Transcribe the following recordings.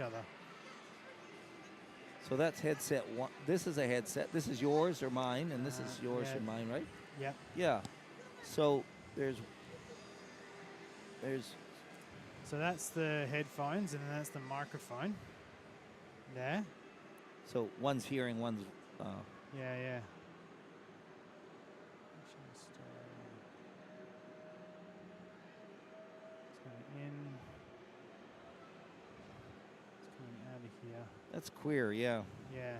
other. So that's headset one. This is a headset. This is yours or mine, and this is yours yeah. and mine, right? Yep. Yeah. So there's. So that's the headphones, and then that's the microphone. There. So one's hearing, one's. Yeah. Just, it's going in. It's coming out of here. That's queer, yeah. Yeah.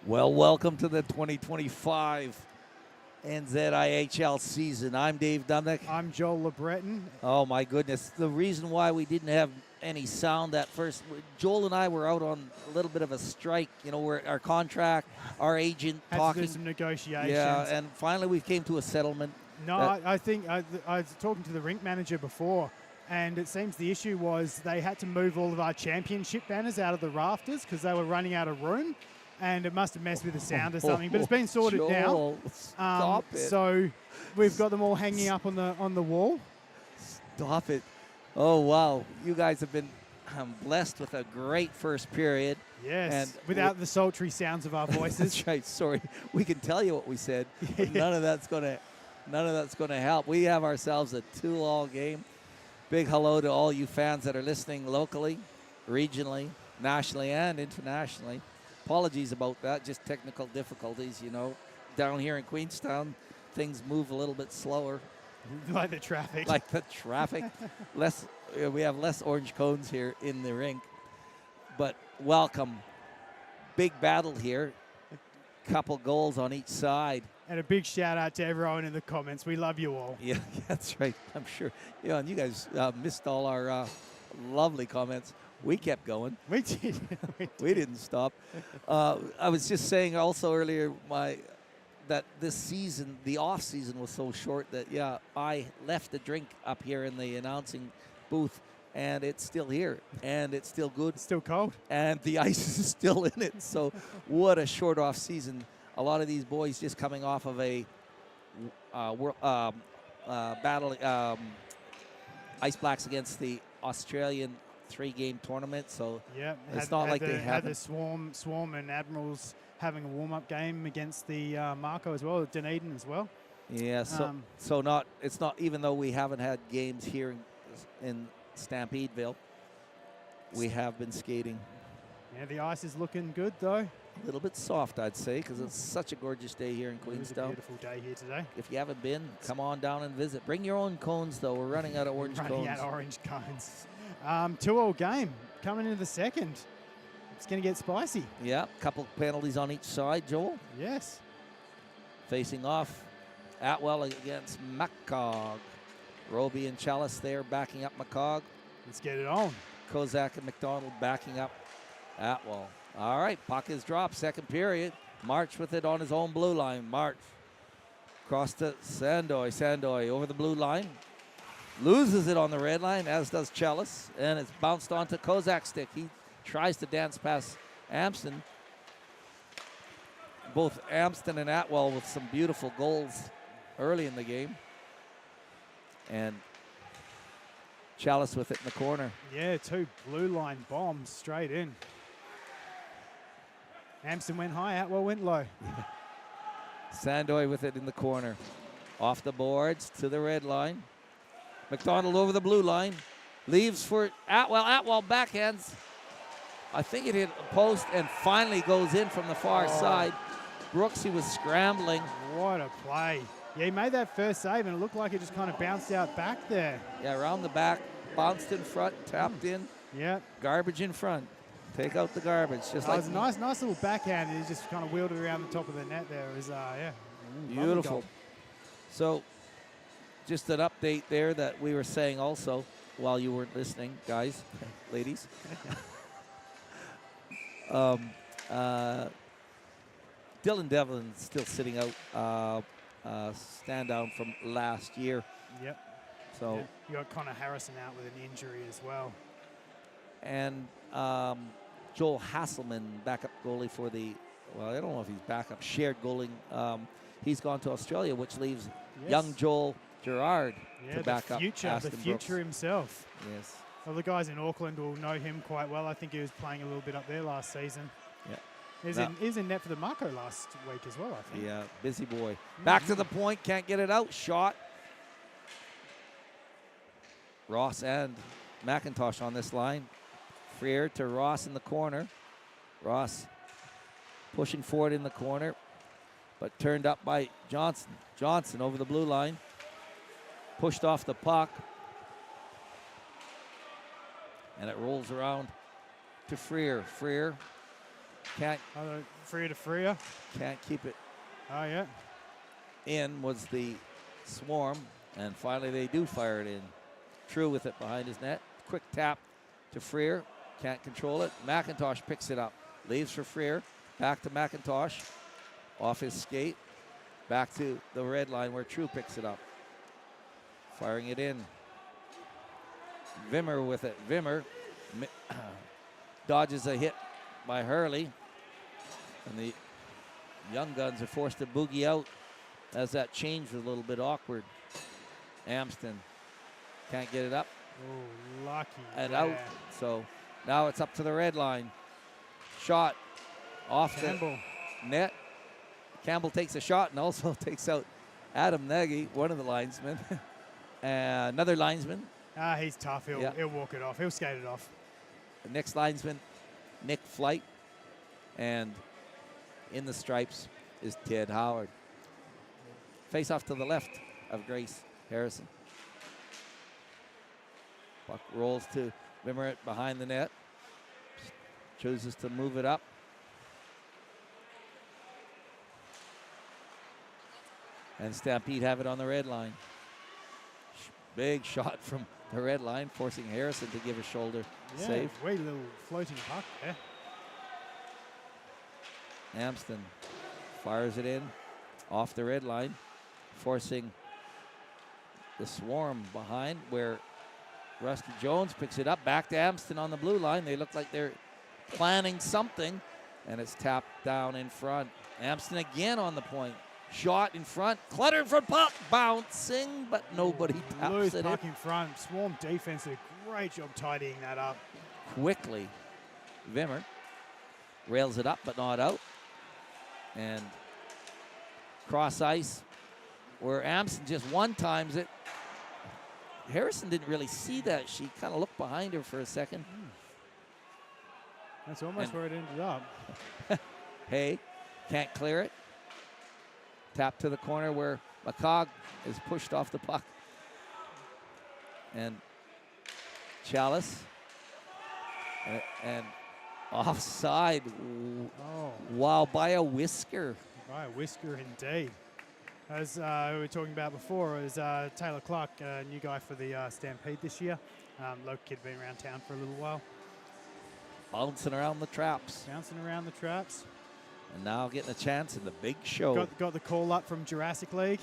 Well, welcome to the 2025 NZIHL season. I'm Dave Dumnick. I'm Joel LeBreton. Oh, my goodness. The reason why we didn't have any sound at first, Joel and I were out on a little bit of a strike. You know, where our contract, our agent Had talking. to do some negotiations. Yeah, and finally we came to a settlement. No, I think I was talking to the rink manager before, and it seems the issue was they had to move all of our championship banners out of the rafters because they were running out of room, and it must have messed with the sound or something. But it's been sorted Joel, now. Stop it. So we've got them all hanging up on the wall. Stop it. Oh, wow. You guys have been blessed with a great first period. Yes, and without the sultry sounds of our voices. That's right. Sorry, we can tell you what we said, but none of that's gonna help. We have ourselves a 2-all game. Big hello to all you fans that are listening locally, regionally, nationally, and internationally. Apologies about that. Just technical difficulties. You know, down here in Queenstown, things move a little bit slower. Like the traffic. Like the traffic. We have less orange cones here in the rink. But welcome. Big battle here. A couple goals on each side. And a big shout out to everyone in the comments. We love you all. Yeah, that's right. I'm sure. Yeah, and you guys missed all our lovely comments. We kept going. We did. We didn't stop. I was just saying also earlier that this season, the off season was so short that, yeah, I left the drink up here in the announcing booth, and it's still here, and it's still good. It's still cold. And the ice is still in it. So what a short off season. A lot of these boys just coming off of a battle, Ice Blacks against the Australian 3-game tournament. So yeah, it's not like they had the Swarm and Admirals having a warm-up game against the Marco as well, Dunedin as well. Yeah, so not it's not, even though we haven't had games here in Stampedeville, we have been skating. Yeah, the ice is looking good though. A little bit soft, I'd say, because it's such a gorgeous day here in Queenstown. It was a beautiful day here today. If you haven't been, come on down and visit. Bring your own cones, though. We're running out of orange cones. Running out of orange cones. 2-all game coming into the second. It's going to get spicy. Yeah, couple penalties on each side, Joel. Yes. Facing off, Atwell against McCog. Roby and Chalice there backing up McCog. Let's get it on. Kozak and McDonald backing up Atwell. All right, puck is dropped, second period. March with it on his own blue line. March across to Sandoy. Sandoy over the blue line. Loses it on the red line, as does Chalice. And it's bounced onto Kozak's stick. He tries to dance past Amston. Both Amston and Atwell with some beautiful goals early in the game. And Chalice with it in the corner. Yeah, 2 blue line bombs straight in. Amston went high, Atwell went low. Sandoy with it in the corner. Off the boards to the red line. McDonald over the blue line. Leaves for Atwell. Atwell backhands. I think it hit a post and finally goes in from the far side. Brooks, he was scrambling. What a play. Yeah, he made that first save and it looked like it just kind of bounced out back there. Yeah, around the back. Bounced in front, tapped in. Yeah. Garbage in front. Take out the garbage. Just like it was a nice little backhand. And he just kind of wheeled it around the top of the net there. It was, yeah. Beautiful. So, just an update there that we were saying also while you weren't listening, guys, ladies. Dylan Devlin's still sitting out, stand down from last year. Yep. So yeah. You got Connor Harrison out with an injury as well. And Joel Hasselman, backup goalie for the, well, I don't know if he's backup, shared goaling. He's gone to Australia, which leaves young Joel Gerard to back up Aston the future Brooks. himself. Yes. Well, the guys in Auckland will know him quite well. I think he was playing a little bit up there last season. Yeah. He was in net for the Marco last week as well, I think. Yeah, busy boy. Back to the point, can't get it out. Shot. Ross and McIntosh on this line. Freer to Ross in the corner. Ross pushing forward in the corner, but turned up by Johnson. Johnson over the blue line. Pushed off the puck. And it rolls around to Freer. Freer Can't Freer to Freer. can't keep it Oh, yeah. in was the Swarm, and finally they do fire it in. True with it behind his net. Quick tap to Freer. Can't control it. McIntosh picks it up. Leaves for Freer. Back to McIntosh. Off his skate. Back to the red line where True picks it up. Firing it in. Vimmer with it. Vimmer dodges a hit by Hurley. And the Young Guns are forced to boogie out as that change was a little bit awkward. Amston can't get it up. Oh, lucky. And out. So now it's up to the red line. Shot off Campbell. the net. Campbell takes a shot and also takes out Adam Nagy, one of the linesmen. Another linesman. He's tough. He'll walk it off. He'll skate it off. The next linesman, Nick Flight. And in the stripes is Ted Howard. Face off to the left of Grace Harrison. Puck rolls to Vimmerett behind the net. Chooses to move it up. And Stampede have it on the red line. Big shot from the red line, forcing Harrison to give a shoulder save. Wee little floating puck there. Amston fires it in off the red line, forcing the Swarm behind where Rusty Jones picks it up. Back to Amston on the blue line. They look like they're planning something, and it's tapped down in front. Amston again on the point. Shot in front, cluttered for puck, bouncing, but nobody taps Loose it puck in front. Swarm defense did a great job tidying that up. Quickly, Vimmer rails it up, but not out. And cross ice, where Amston just one-times it. Harrison didn't really see that. She kind of looked behind her for a second. That's almost where it ended up. Hay can't clear it. Tap to the corner where McCog is pushed off the puck. And Chalice. And offside. Oh. Wow, by a whisker. By a whisker indeed. As we were talking about before, it was Taylor Clark, a new guy for the Stampede this year. Local kid, been around town for a little while. Bouncing around the traps. Bouncing around the traps. And now getting a chance in the big show. Got the call up from Jurassic League.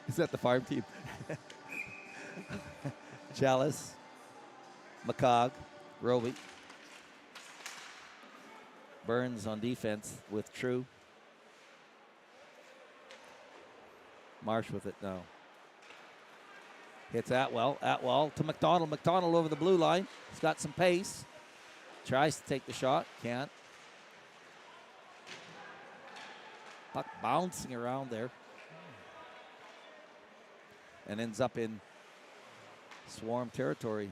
Is that the farm team? Chalice, McCog, Roby. Burns on defense with True. Marsh with it now. Hits Atwell. Atwell to McDonald. McDonald over the blue line. He's got some pace. Tries to take the shot. Can't. Puck bouncing around there. And ends up in Swarm territory.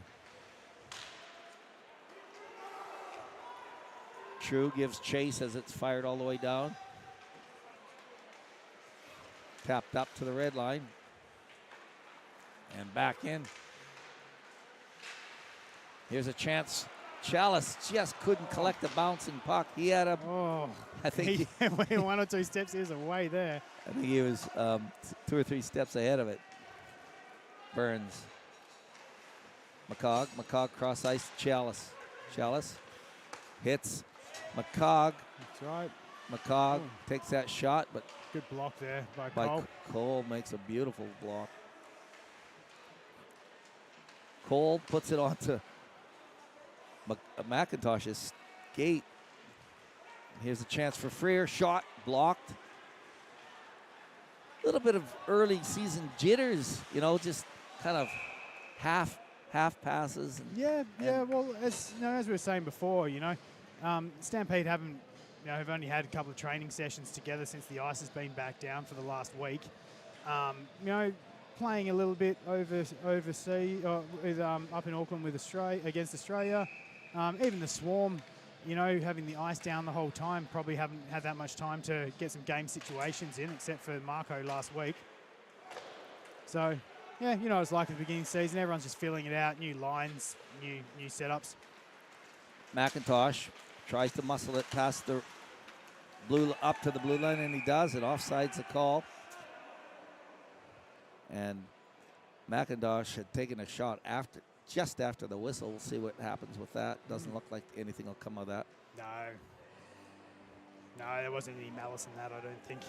True gives chase as it's fired all the way down. Tapped up to the red line. And back in. Here's a chance. Chalice just couldn't collect the bouncing puck. He had a... Oh, I think he one or two steps is away there. I think he was 2 or 3 steps ahead of it. Burns. McCog cross ice. Chalice hits McCog. That's right. McCog takes that shot, but good block there by Cole. Cole makes a beautiful block. Cole puts it onto McIntosh's skate. Here's a chance for Freer. Shot blocked. A little bit of early season jitters, just kind of half passes. Well, as we were saying before, Stampede have only had a couple of training sessions together since the ice has been back down for the last week. Playing a little bit overseas, up in Auckland with against Australia. Even the Swarm, having the ice down the whole time, probably haven't had that much time to get some game situations in, except for Marco last week. So, it's like at the beginning of the season, everyone's just filling it out, new lines, new setups. McIntosh tries to muscle it past the blue, up to the blue line, and he does it. Offside's a call. And McIntosh had taken a shot just after the whistle. We'll see what happens with that. Doesn't look like anything will come of that. No. No, there wasn't any malice in that, I don't think.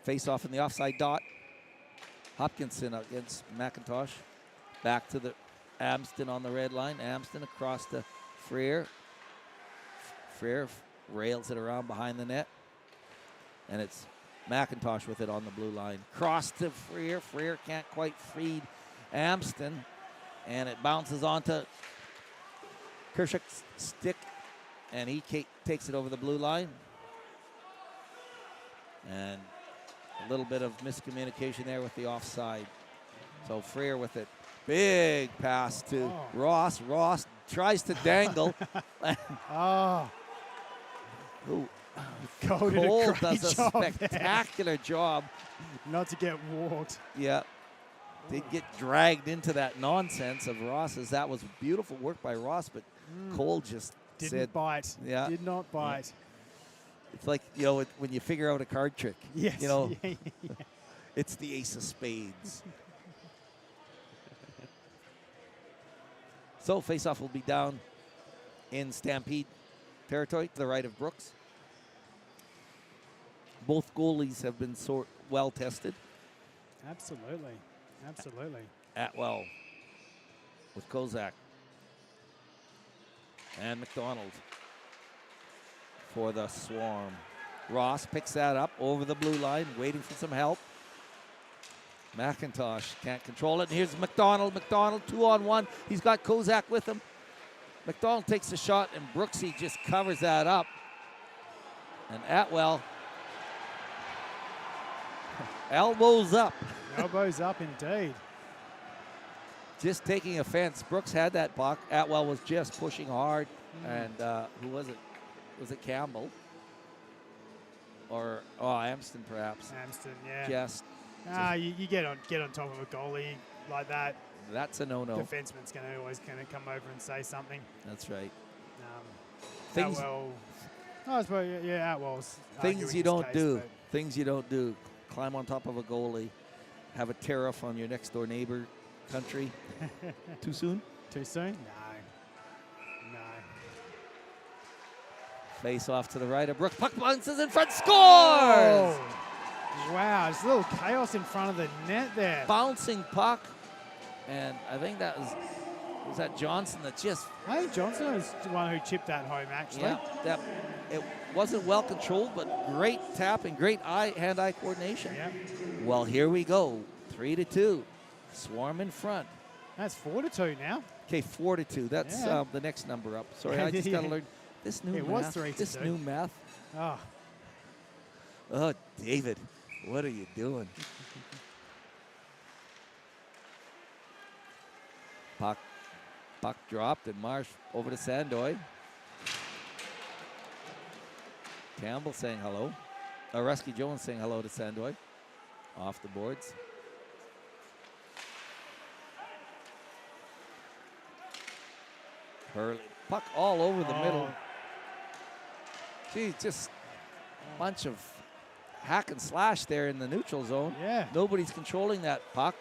Face off in the offside dot. Hopkinson against McIntosh. Back to the Amston on the red line. Amston across to Freer. Freer rails it around behind the net. And it's McIntosh with it on the blue line. Cross to Freer. Freer can't quite feed Amston. And it bounces onto Kershak's stick. And he takes it over the blue line. And a little bit of miscommunication there with the offside. So Freer with it. Big pass to Ross. Ross tries to dangle. Oh. Ooh. Cole does a spectacular job. Not to get walked. Yeah. Did get dragged into that nonsense of Ross's. That was beautiful work by Ross, but Cole just didn't bite. Yeah. Did not bite. Yeah. It's like, you know, when you figure out a card trick. Yes. You know, Yeah. it's the ace of spades. So face-off will be down in Stampede territory to the right of Brooks. Both goalies have been well tested. Absolutely. Absolutely. Atwell with Kozak. And McDonald for the Swarm. Ross picks that up over the blue line, waiting for some help. McIntosh can't control it. And here's McDonald. McDonald 2-on-1. He's got Kozak with him. McDonald takes the shot, and Brooksy just covers that up. And Atwell elbows up. Elbows up indeed. Just taking offense. Brooks had that puck. Atwell was just pushing hard. And who was it? Was it Campbell? Or, Amston perhaps. Amston, yeah. Just. You get on top of a goalie like that. That's a no-no. Defenseman's always going to come over and say something. That's right. Atwell. I suppose, yeah, Atwell's. Things you don't do. Things you don't do. Climb on top of a goalie. Have a tariff on your next door neighbor country. Too soon? Too soon? No. Face off to the right of Brooks. Puck bounces in front. Scores! Oh. Wow, there's a little chaos in front of the net there. Bouncing puck. And I think that was that Johnson that just... I think Johnson was the one who chipped that home, actually. Yeah, it wasn't well controlled, but great tapping, great hand-eye coordination. Yeah. Well, here we go. 3-2. Swarm in front. That's 4-2 now. Okay, 4-2. That's the next number up. Sorry, I just got to learn this new math. Was 3-2. This new math. Oh, David, what are you doing? Puck dropped, and Marsh over to Sandoy. Campbell saying hello. Rusky Jones saying hello to Sandoy. Off the boards. Hurley. Puck all over the middle. Gee, just a bunch of hack and slash there in the neutral zone. Yeah. Nobody's controlling that puck.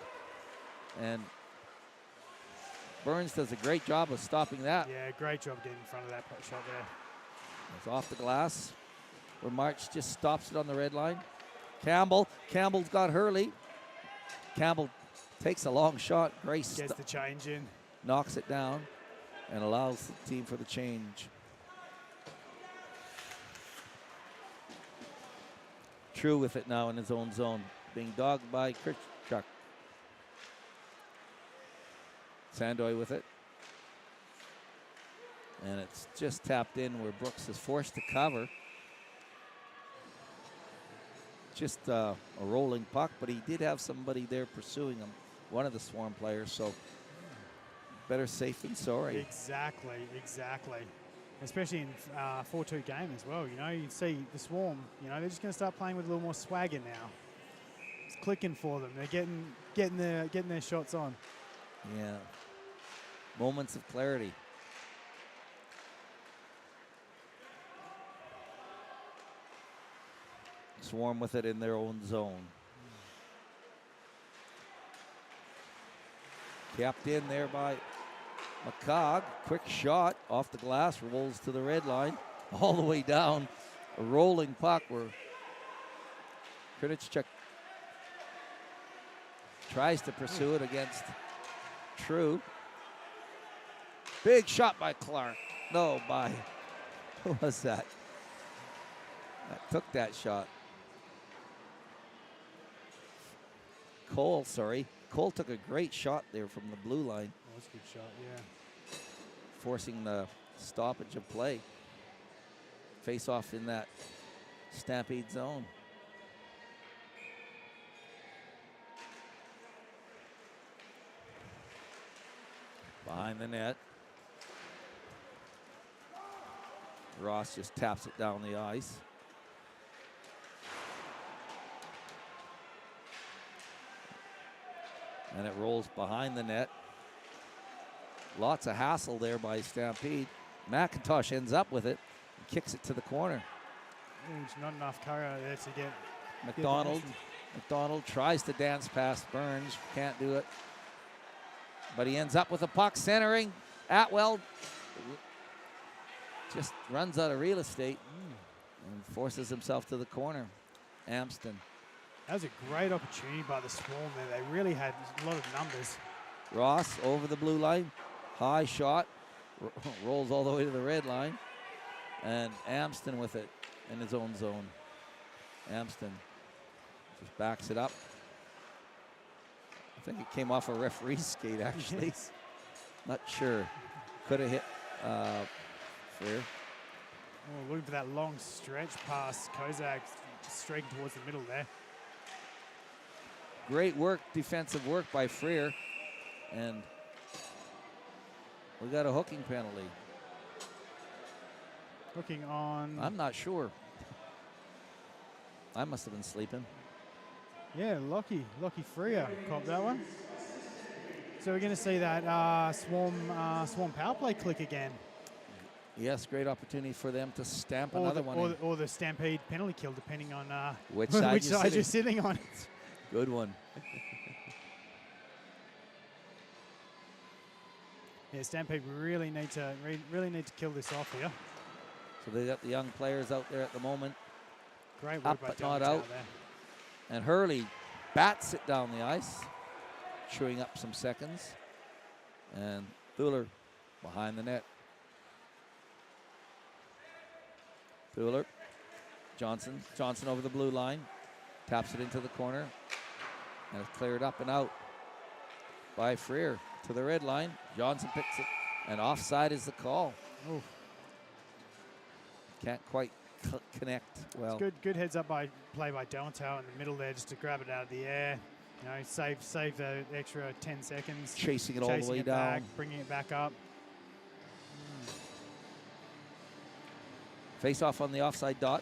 And Burns does a great job of stopping that. Yeah, great job getting in front of that shot there. It's off the glass, where March just stops it on the red line. Campbell's got Hurley. Campbell takes a long shot. Grace gets the change in. Knocks it down and allows the team for the change. True with it now in his own zone, being dogged by Kirchchuck. Sandoy with it. And it's just tapped in where Brooks is forced to cover. Just a rolling puck, but he did have somebody there pursuing him, one of the Swarm players, so better safe than sorry. Exactly. Especially in 4-2 game as well. You know, you see the Swarm, you know, they're just going to start playing with a little more swagger now. It's clicking for them. They're getting their shots on. Yeah. Moments of clarity. Swarm with it in their own zone. Kept in there by McCog. Quick shot off the glass, rolls to the red line, all the way down. A rolling puck where Krinichuk tries to pursue it against True. Big shot by Clark. No, by, who was that? That took that shot. Cole, sorry. Cole took a great shot there from the blue line. Oh, that's a good shot, yeah. Forcing the stoppage of play. Face off in that Stampede zone. Behind the net. Ross just taps it down the ice. And it rolls behind the net. Lots of hassle there by Stampede. McIntosh ends up with it and kicks it to the corner. There's not enough cover there to get McDonald tries to dance past Burns, can't do it. But he ends up with a puck centering. Atwell just runs out of real estate and forces himself to the corner. Amston. That was a great opportunity by the Swarm there. They really had a lot of numbers. Ross over the blue line. High shot. Rolls all the way to the red line. And Amston with it in his own zone. Amston just backs it up. I think it came off a referee's skate, actually. Not sure. Could have hit Freer. Oh, looking for that long stretch pass. Kozak straight towards the middle there. Great work, defensive work by Freer. And we got a hooking penalty. Hooking on... I'm not sure. I must have been sleeping. Yeah, Lockie Freer caught that one. So we're going to see that Swarm power play click again. Yes, great opportunity for them to stamp another one. Or the Stampede penalty kill, depending on which side, you're sitting on. Good one. Yeah, Stampede really need to kill this off here. So they got the young players out there at the moment. Great work up by but not out. there. And Hurley bats it down the ice, chewing up some seconds. And Thuler behind the net. Thuler, Johnson over the blue line, taps it into the corner, and it's cleared up and out by Freer to the red line. Johnson picks it, and offside is the call. Oof. Can't quite connect well. It's good heads up play by Delantau in the middle there, just to grab it out of the air. You know, save the extra 10 seconds. Chasing it all the way down. Back, bringing it back up. Face off on the offside dot.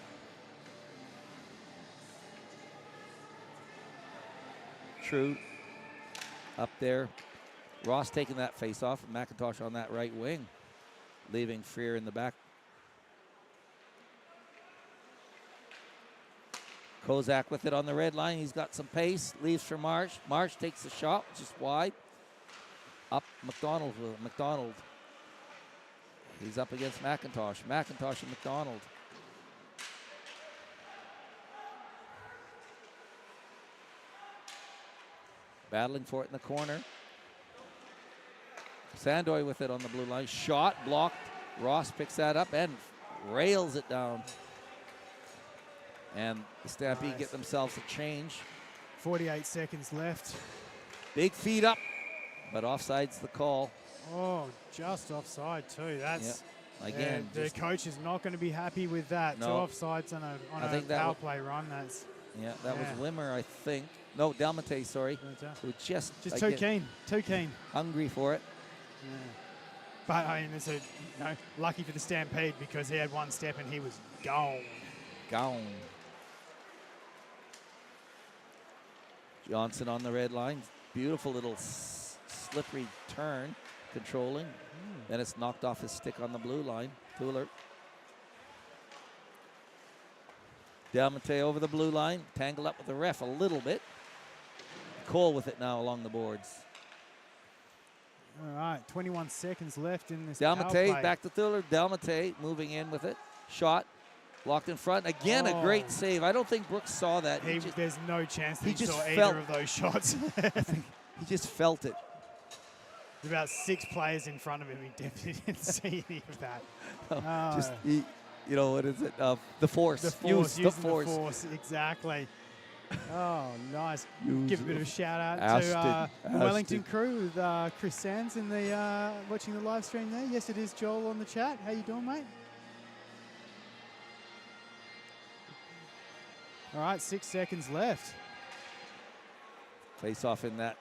True. Up there. Ross taking that face off. McIntosh on that right wing. Leaving Freer in the back. Kozak with it on the red line. He's got some pace. Leaves for Marsh. Marsh takes the shot, just wide. Up McDonald. He's up against McIntosh. McIntosh and McDonald. Battling for it in the corner. Sandoy with it on the blue line. Shot, blocked. Ross picks that up and rails it down. And the Stampede get themselves a change. 48 seconds left. Big feed up, but offside's the call. Oh, just offside too. That's again. The coach is not going to be happy with that. No. 2 offsides on a power play run. That's that was Wimmer, I think. No, Delmate, sorry. Who just too keen. Hungry for it. Yeah. But I mean, it's lucky for the Stampede because he had one step and he was gone. Johnson on the red line. Beautiful little slippery turn, controlling. Then it's knocked off his stick on the blue line. Thuler. Dalmate over the blue line, tangled up with the ref a little bit. Cole with it now along the boards. All right, 21 seconds left in this power Dalmate play. back to Thiller. Dalmate moving in with it. Shot. Locked in front. Again, a great save. I don't think Brooks saw that. There's no chance that he just saw felt- either of those shots. He just felt it. There's about 6 players in front of him. He definitely didn't see any of that. Just, you know, what is it? The force. The force. Use the using force. Exactly. Oh, nice. Use Give a bit of a shout out to the Wellington crew with Chris Sands in the watching the live stream there. Yes, it is Joel on the chat. How you doing, mate? All right, 6 seconds left. Face off in that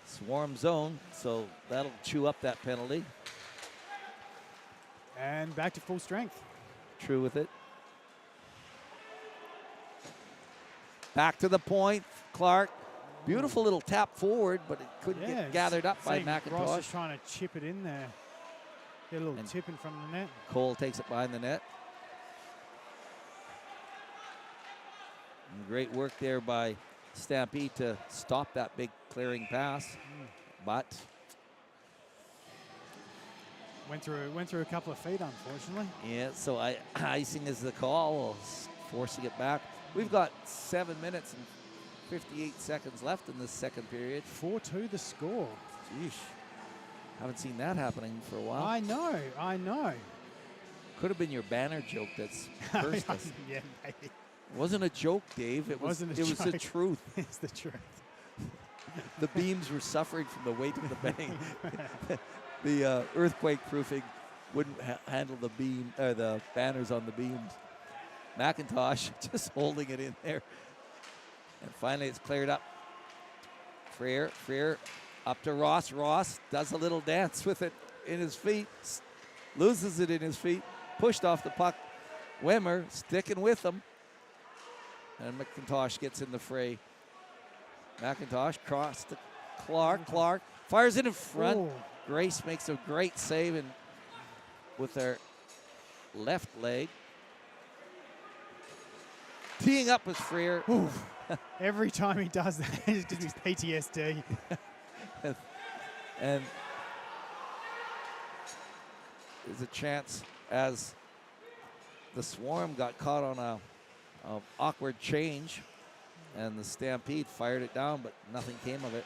swarm zone, so that'll chew up that penalty. And back to full strength. True with it. Back to the point, Clark. Beautiful little tap forward, but it couldn't get gathered up by Ross McIntosh. is trying to chip it in there. Get a little tip in front of the net. Cole takes it behind the net. And great work there by Stampede to stop that big clearing pass, but went through a couple of feet, unfortunately. yeah. So icing is the call, forcing it back. We've got 7 minutes and 58 seconds left in this second period. 4-2 the score. Jeez, haven't seen that happening for a while. I know. Could have been your banner joke that's cursed us. Yeah, maybe. It wasn't a joke, Dave. It was the truth. It's the truth. The beams were suffering from the weight of the bang. The earthquake proofing wouldn't handle the beam or the banners on the beams. McIntosh just holding it in there. And finally it's cleared up. Freer up to Ross. Ross does a little dance with it in his feet. Loses it in his feet. Pushed off the puck. Wimmer sticking with him. And McIntosh gets in the fray. McIntosh cross to Clark. Clark fires it in front. Ooh. Grace makes a great save with her left leg. Teeing up with Freer. Every time he does that, it gives me PTSD. And there's a chance as the Swarm got caught on a awkward change, and the Stampede fired it down, but nothing came of it.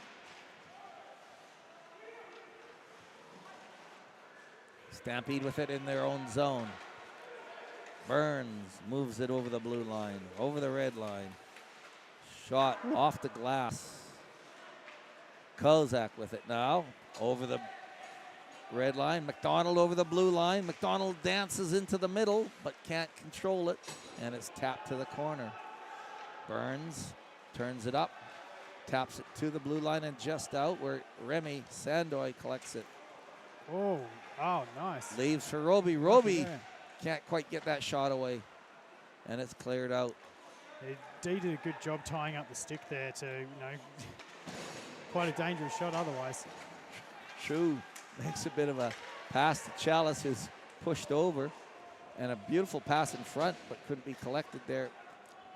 Stampede with it in their own zone. Burns moves it over the blue line, over the red line. Shot off the glass. Kozak with it now, over the red line. McDonald over the blue line. McDonald dances into the middle, but can't control it, and it's tapped to the corner. Burns turns it up, taps it to the blue line and just out, where Remy Sandoy collects it. Oh, nice. Leaves for Roby. Roby can't quite get that shot away, and it's cleared out. He did a good job tying up the stick there to, quite a dangerous shot otherwise. True. Makes a bit of a pass to Chalice, who's pushed over, and a beautiful pass in front, but couldn't be collected there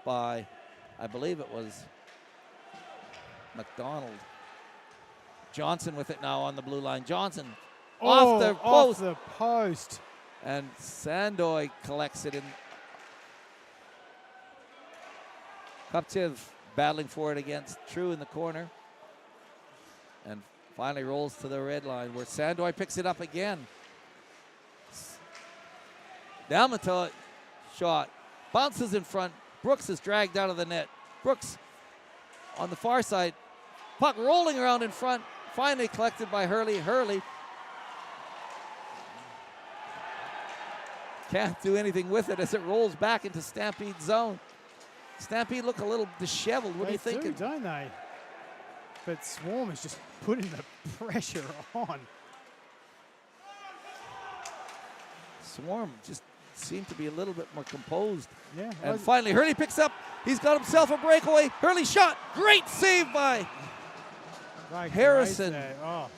by, I believe it was McDonald. Johnson with it now on the blue line. Johnson off the post. And Sandoy collects it in. Kopchev battling for it against True in the corner. And finally rolls to the red line, where Sandoy picks it up again. Dalmate shot. Bounces in front. Brooks is dragged out of the net. Brooks on the far side. Puck rolling around in front. Finally collected by Hurley. Hurley can't do anything with it as it rolls back into Stampede zone. Stampede look a little disheveled. What do you think? Don't they? But Swarm is just putting the pressure on. Swarm just seemed to be a little bit more composed. Yeah. And finally, Hurley picks up. He's got himself a breakaway. Hurley shot. Great save by Harrison. Oh.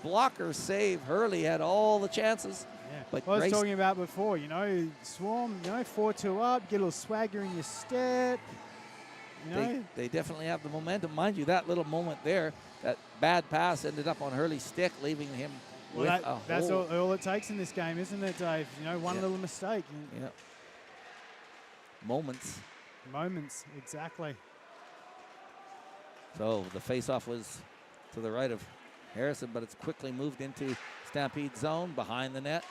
Blocker save. Hurley had all the chances. Yeah. But Well, I was Grace, talking about before, you know, Swarm, you know, 4-2 up, get a little swagger in your step. You know? they definitely have the momentum. Mind you, that little moment there, that bad pass ended up on Hurley's stick, leaving him with a that's hole. all it takes in this game, isn't it, Dave? You know, one little mistake. Yeah. Moments. Exactly. So the face-off was to the right of Harrison, but it's quickly moved into Stampede zone behind the net.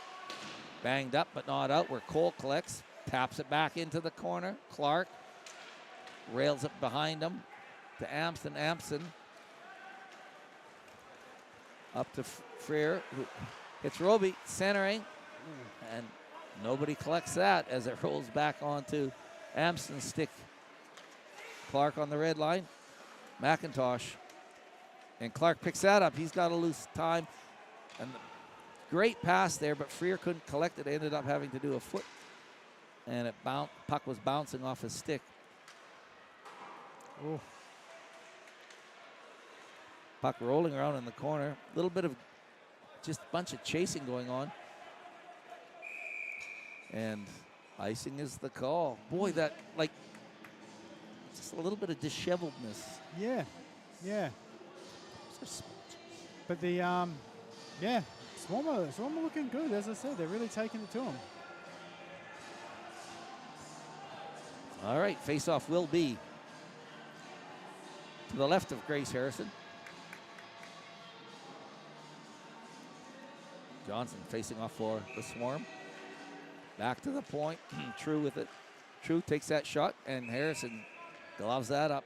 Banged up, but not out, where Cole collects, taps it back into the corner. Clark rails it behind him to Amson. Amson up to Freer, who hits Roby, centering, and nobody collects that as it rolls back onto Amson's stick. Clark on the red line. McIntosh. And Clark picks that up. He's got a loose time. And great pass there, but Freer couldn't collect it. Ended up having to do a foot. And it puck was bouncing off his stick. Oh. Puck rolling around in the corner. A little bit of just a bunch of chasing going on. And icing is the call. Boy, that, like, just a little bit of disheveledness. Yeah. But the, Swarm are looking good, as I said. They're really taking it to them. All right, face-off will be to the left of Grace Harrison. Johnson facing off for the Swarm. Back to the point. True with it. True takes that shot, and Harrison gloves that up.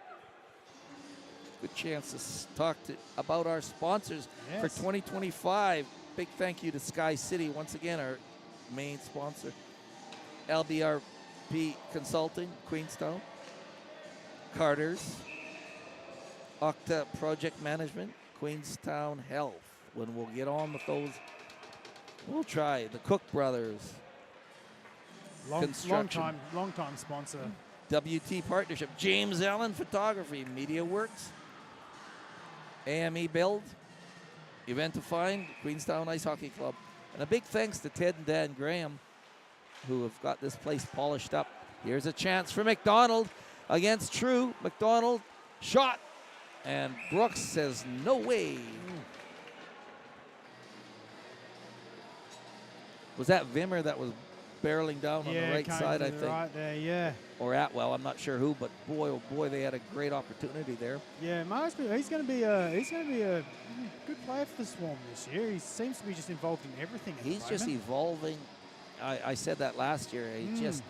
Good chance to talk about our sponsors for 2025. Big thank you to SkyCity, once again, our main sponsor. LBRP Consulting, Queenstown. Carter's. Octa Project Management, Queenstown Health. When we'll get on with those, we'll try the Cook Brothers. Long time sponsor. WT Partnership, James Allen Photography, Media Works, AME Build, Eventifying, Queenstown Ice Hockey Club. And a big thanks to Ted and Dan Graham, who have got this place polished up. Here's a chance for McDonald against True. McDonald shot, and Brooks says no way. Was that Vimmer that was barreling down on the right side, I think? Right there, yeah. Or Atwell, I'm not sure who, but boy, oh boy, they had a great opportunity there. Yeah, he's going to be a good player for the Swarm this year. He seems to be just involved in everything. He's just evolving. I said that last year. He just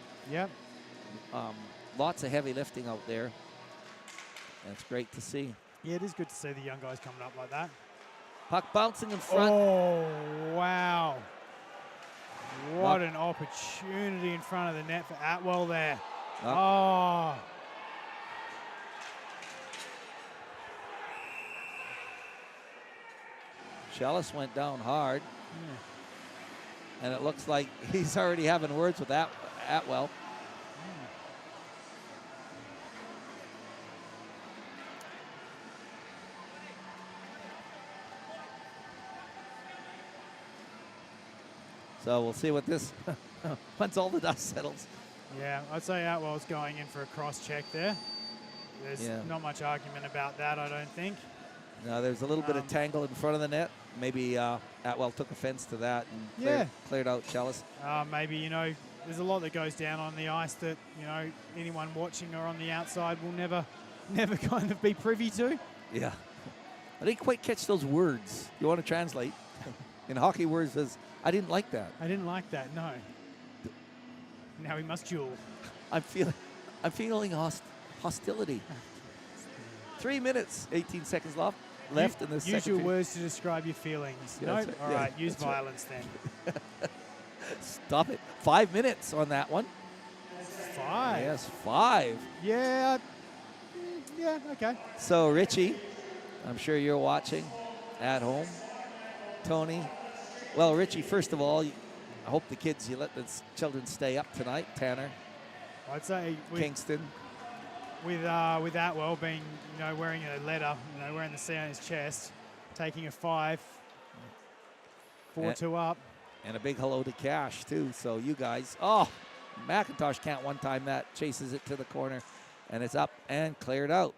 lots of heavy lifting out there. And it's great to see. Yeah, it is good to see the young guys coming up like that. Puck bouncing in front. Oh, wow. What an opportunity in front of the net for Atwell there. Oh. Chalice went down hard. And it looks like he's already having words with Atwell. So we'll see what this, once all the dust settles. Yeah, I'd say Atwell's going in for a cross-check there. There's not much argument about that, I don't think. No, there's a little bit of tangle in front of the net. Maybe Atwell took offense to that and cleared out Chalice. Maybe, you know, there's a lot that goes down on the ice that, you know, anyone watching or on the outside will never kind of be privy to. Yeah. I didn't quite catch those words. You want to translate? In hockey words, I didn't like that. I didn't like that, no. Now we must duel. I'm feeling hostility. 3 minutes, 18 seconds left in the second. Use your words to describe your feelings. Yeah, no? right. All right, use violence then. Stop it. 5 minutes on that one. 5? Yes, 5. Yeah, okay. So, Richie, I'm sure you're watching at home. Tony. Well, Richie, first of all, I hope you let the children stay up tonight. Tanner. I'd say Kingston. With Atwell being, you know, wearing a letter, you know, wearing the C on his chest, taking a 5, 4-2 up. And a big hello to Cash, too. So you guys, oh, McIntosh can't one-time that. Chases it to the corner, and it's up and cleared out.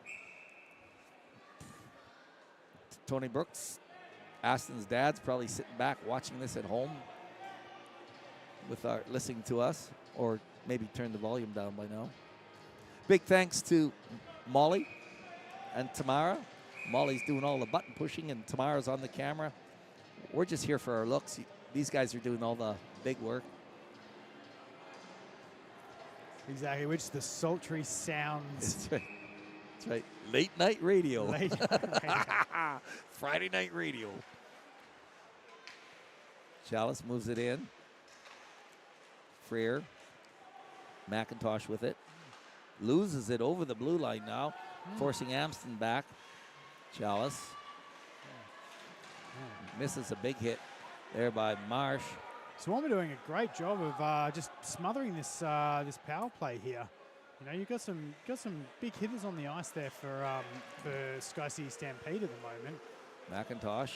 Tony Brooks, Aston's dad's probably sitting back watching this at home with our listening to us, or maybe turn the volume down by now. Big thanks to Molly and Tamara. Molly's doing all the button pushing, and Tamara's on the camera. We're just here for our looks. These guys are doing all the big work. Exactly, which the sultry sounds. That's right. That's right. Late night radio. Late night. Friday night radio. Chalice moves it in. Freer. McIntosh with it. Loses it over the blue line now, forcing Amston back. Chalice. Misses a big hit there by Marsh. Swarm are doing a great job of just smothering this this power play here. You know, you've got some big hitters on the ice there for SkyCity Stampede at the moment. McIntosh,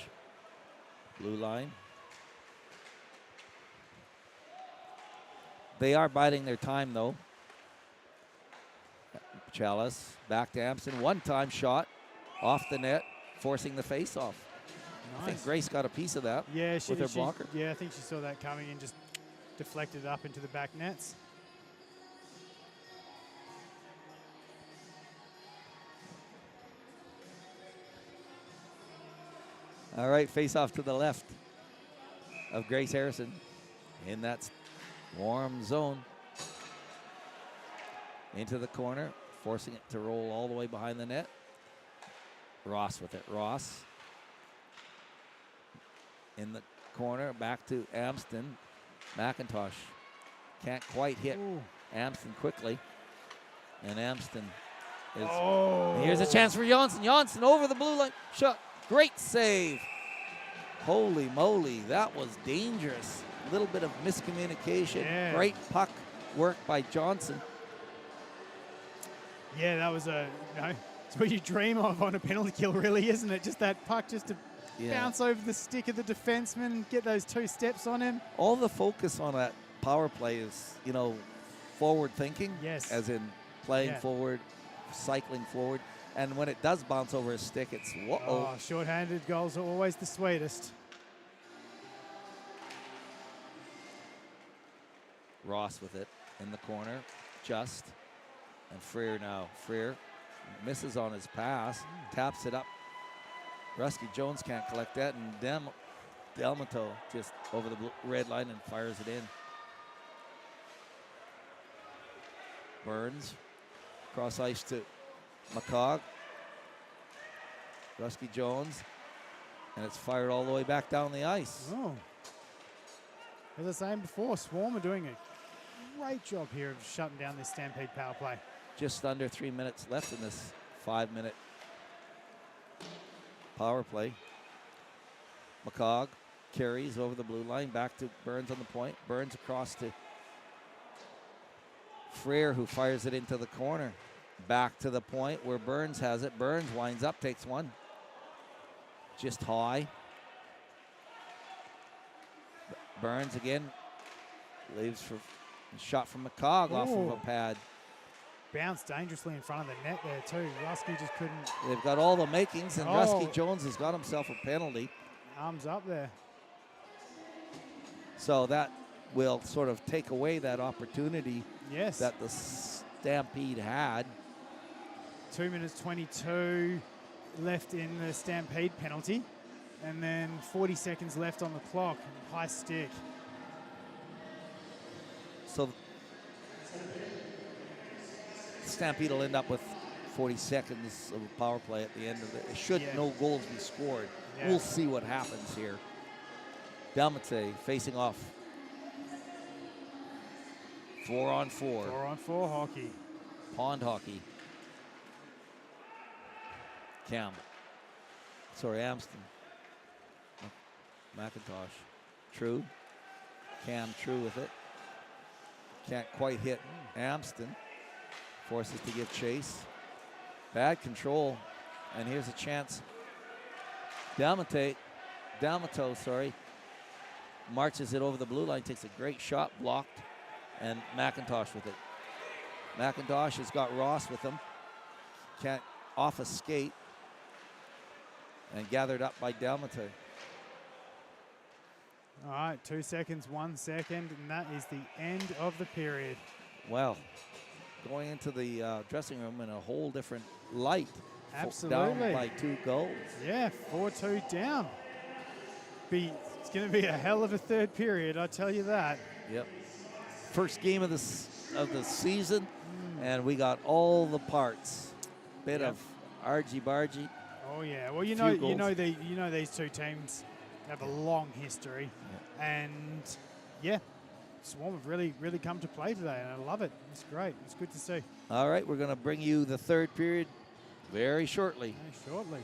blue line. They are biding their time though. Chalice back to Amston. One-time shot off the net, forcing the face-off. Nice. I think Grace got a piece of that. Yeah, with her blocker. Yeah, I think she saw that coming and just deflected it up into the back nets. All right, face off to the left of Grace Harrison in that warm zone. Into the corner, forcing it to roll all the way behind the net. Ross with it. Ross in the corner, back to Amston. McIntosh can't quite hit Amston quickly. And Amston is. Oh. And here's a chance for Johnson. Johnson over the blue line. Shot. Great save. Holy moly, that was dangerous. A little bit of miscommunication. Yeah. Great puck work by Johnson. Yeah, that was it's what you dream of on a penalty kill, really, isn't it? Just that puck just to bounce over the stick of the defenseman, get those 2 steps on him. All the focus on that power play is, you know, forward thinking. Yes. As in playing forward, cycling forward. And when it does bounce over a stick, it's whoa. Oh, short-handed goals are always the sweetest. Ross with it in the corner, just. And Freer now. Freer misses on his pass, taps it up. Rusky Jones can't collect that, and Delmato just over the red line and fires it in. Burns, cross ice to McCog. Rusky Jones, and it's fired all the way back down the ice. Oh. As I was saying before, Swarm are doing a great job here of shutting down this Stampede power play. Just under 3 minutes left in this 5-minute power play. McCog carries over the blue line, back to Burns on the point. Burns across to Freer, who fires it into the corner. Back to the point where Burns has it. Burns winds up, takes one. Just high. Burns again. Leaves for a shot from McCog off of a pad. Bounced dangerously in front of the net there too. Rusky just couldn't. They've got all the makings, and Rusky Jones has got himself a penalty. Arms up there. So that will sort of take away that opportunity that the Stampede had. 2 minutes 22 left in the Stampede penalty. And then 40 seconds left on the clock. High stick. So Stampede will end up with 40 seconds of power play at the end of it. Should no goals be scored. We'll see what happens here. Dalmate facing off. 4-on-4. 4-on-4 hockey. Pond hockey. Amston. McIntosh. True. Cam True with it. Can't quite hit Amston. Forces to give chase. Bad control. And here's a chance. Dalmato, marches it over the blue line, takes a great shot, blocked, and McIntosh with it. McIntosh has got Ross with him. Can't off a skate. And gathered up by Delmate. All right, 2 seconds, 1 second, and that is the end of the period. Well, going into the dressing room in a whole different light. Absolutely. Down by 2 goals. Yeah, 4-2 down. It's going to be a hell of a third period, I tell you that. Yep. First game of the season, and we got all the parts. Bit of argy-bargy. Oh yeah. Well, you know these two teams have a long history, and yeah, Swarm have really come to play today, and I love it. It's great. It's good to see. All right, we're going to bring you the third period very shortly. Very shortly.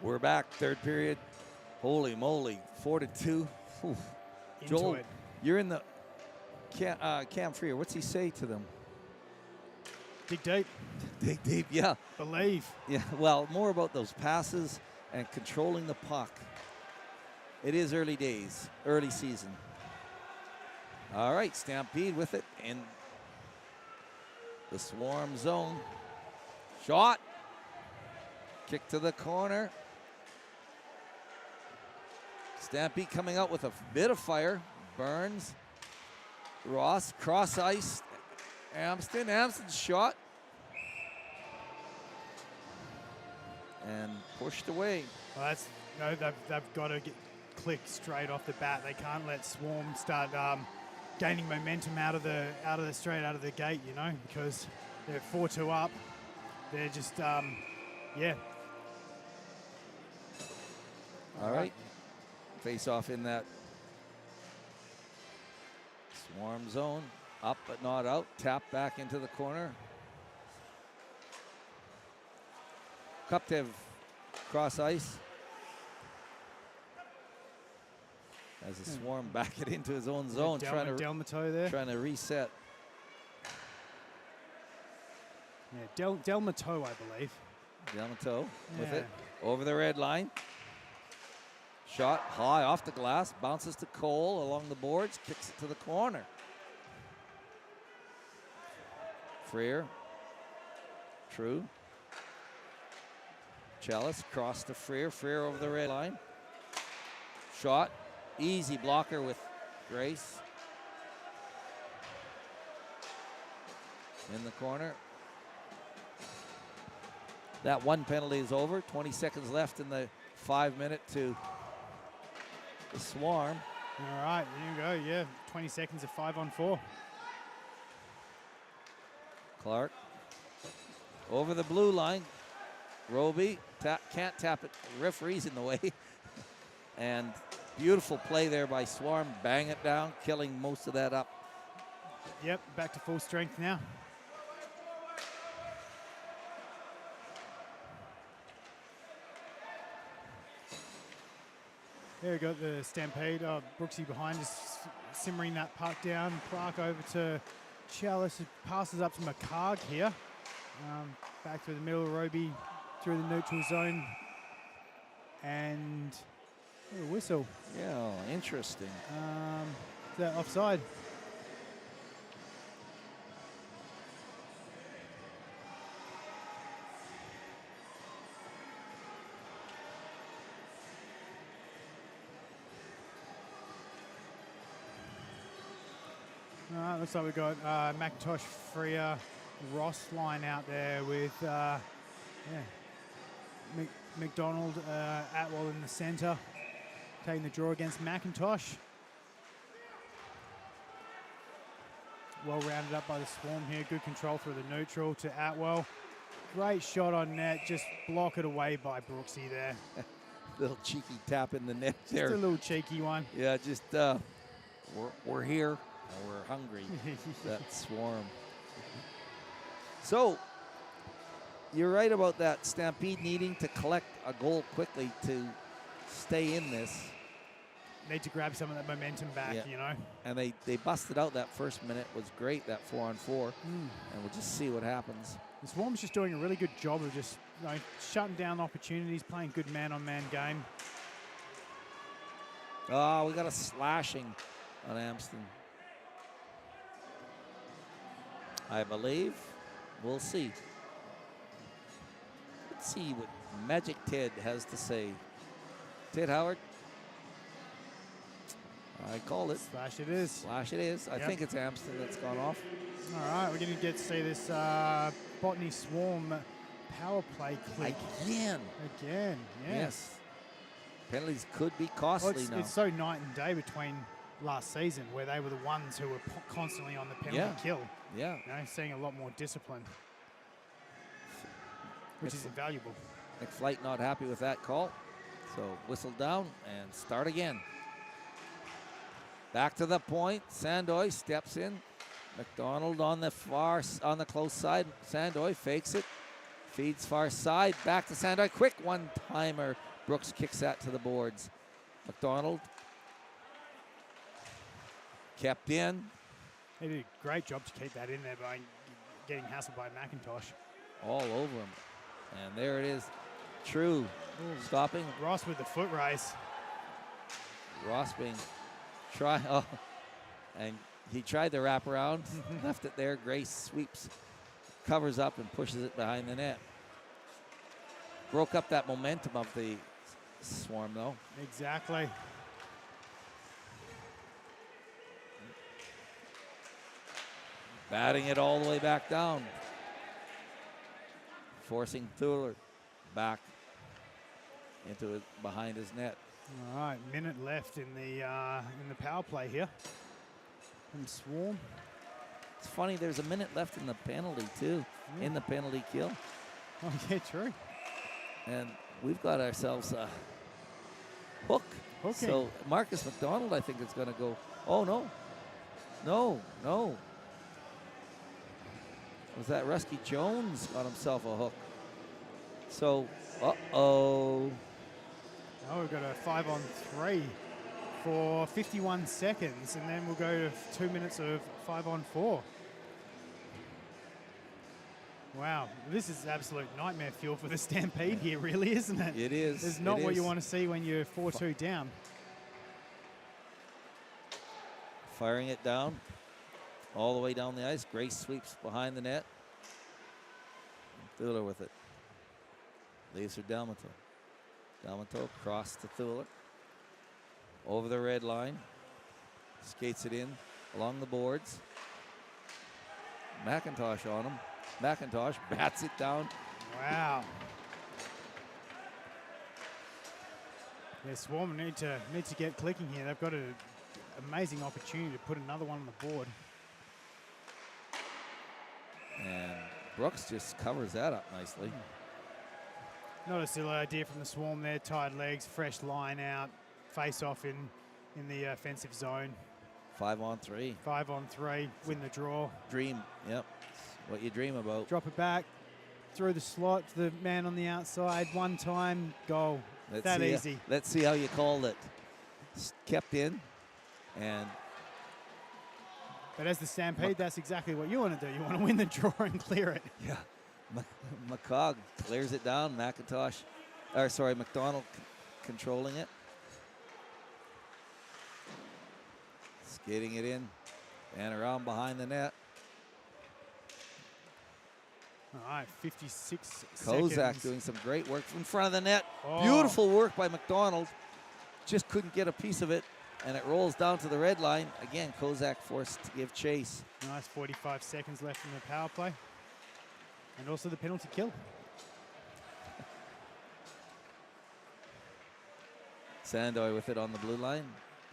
We're back, third period. Holy moly, 4-2. Oof. Joel, it. you're in the Cam Freer. What's he say to them? Dig deep. Dig deep, yeah. Believe. Yeah, well, more about those passes and controlling the puck. It is early days, early season. All right, Stampede with it in the swarm zone. Shot. Kick to the corner. Stampede coming out with a bit of fire. Burns. Ross, cross ice. Amston's shot. And pushed away. Well, they've got to get clicked straight off the bat. They can't let Swarm start gaining momentum out of the gate, you know, because they're 4-2 up. They're just yeah. All right. Face off in that swarm zone. Up but not out. Tap back into the corner. Kuptev cross ice. As the swarm back it into his own zone, trying to reset. Yeah, Delmato, I believe. Delmato with it over the red line. Shot high off the glass, bounces to Cole along the boards, kicks it to the corner. Freer, True. Chalice cross to Freer, Freer over the red line. Shot, easy blocker with Grace. In the corner. That one penalty is over. 20 seconds left in the 5 minute to the Swarm. All right, there you go. Yeah, 20 seconds of 5-on-4. Clark over the blue line. Roby can't tap it. Referee's in the way. And beautiful play there by Swarm. Bang it down, killing most of that up. Yep, back to full strength now. There we got the Stampede. Brooksy behind us, simmering that puck down. Clark over to Chalice. It passes up to McCarg here. Back through the middle of Roby, through the neutral zone. And a whistle. Yeah, interesting. Is that offside? Looks like we've got McIntosh, Freer, Ross line out there with McDonald, Atwell in the centre, taking the draw against McIntosh. Well rounded up by the Swarm here. Good control through the neutral to Atwell. Great shot on net. Just block it away by Brooksy there. Little cheeky tap in the net there. Just a little cheeky one. Yeah, just we're here. We're hungry. That Swarm. So, you're right about that. Stampede needing to collect a goal quickly to stay in this. Need to grab some of that momentum back, you know. And they busted out that first minute. Was great, that 4-on-4. And we'll just see what happens. The Swarm's just doing a really good job of just shutting down opportunities, playing good man-on-man game. Oh, we got a slashing on Amston. I believe. We'll see. Let's see what Magic Ted has to say. Ted Howard. I called it. Slash it is. Slash it is. I think it's Amston that's gone off. All right, we're going to get to see this Botany Swarm power play click. Again, yes. Penalties could be costly now. It's so night and day between last season, where they were the ones who were constantly on the penalty kill. Yeah. You know, seeing a lot more discipline, which is invaluable. McFlight not happy with that call. So whistle down and start again. Back to the point. Sandoy steps in. McDonald on the close side. Sandoy fakes it. Feeds far side, back to Sandoy. Quick one-timer. Brooks kicks that to the boards. McDonald kept in. He did a great job to keep that in there by getting hassled by McIntosh. All over him. And there it is. True. Stopping. Ross with the foot race. Ross being and he tried to wrap around, left it there. Grace sweeps, covers up and pushes it behind the net. Broke up that momentum of the Swarm though. Exactly. Batting it all the way back down. Forcing Thuler back into it behind his net. All right, minute left in the power play here from Swarm. It's funny, there's a minute left in the penalty too, in the penalty kill. Oh yeah, true. And we've got ourselves a hook. Hooking. So Marcus McDonald, I think, is going to go. Oh no, no. Was that Rusky Jones got himself a hook? So, uh-oh. Oh, we've got a 5-on-3 for 51 seconds, and then we'll go to 2 minutes of 5-on-4. Wow, this is absolute nightmare fuel for the Stampede here, really, isn't it? It is. It's not what you want to see when you're 4-2 down. Firing it down, all the way down the ice. Grace sweeps behind the net. Thuler with it. Leaves her Delmato. Delmato across to Thuler. Over the red line. Skates it in along the boards. McIntosh on him. McIntosh bats it down. Wow. Yeah, Swarm need to get clicking here. They've got an amazing opportunity to put another one on the board. And Brooks just covers that up nicely. Not a silly idea from the Swarm there. Tied legs, fresh line out, face off in the offensive zone. 5-on-3. 5-on-3, win the draw. Dream, yep. What you dream about. Drop it back, through the slot, the man on the outside, one time, goal. That easy. Let's see how you called it. Kept in, and but as the Stampede, that's exactly what you want to do. You want to win the draw and clear it. yeah, McCog clears it down. McDonald controlling it. Skating it in and around behind the net. All right, 56 Kozak seconds. doing some great work from front of the net. Oh. Beautiful work by McDonald. Just couldn't get a piece of it, and it rolls down to the red line. Again, Kozak forced to give chase. Nice 45 seconds left in the power play. And also the penalty kill. Sandoy with it on the blue line.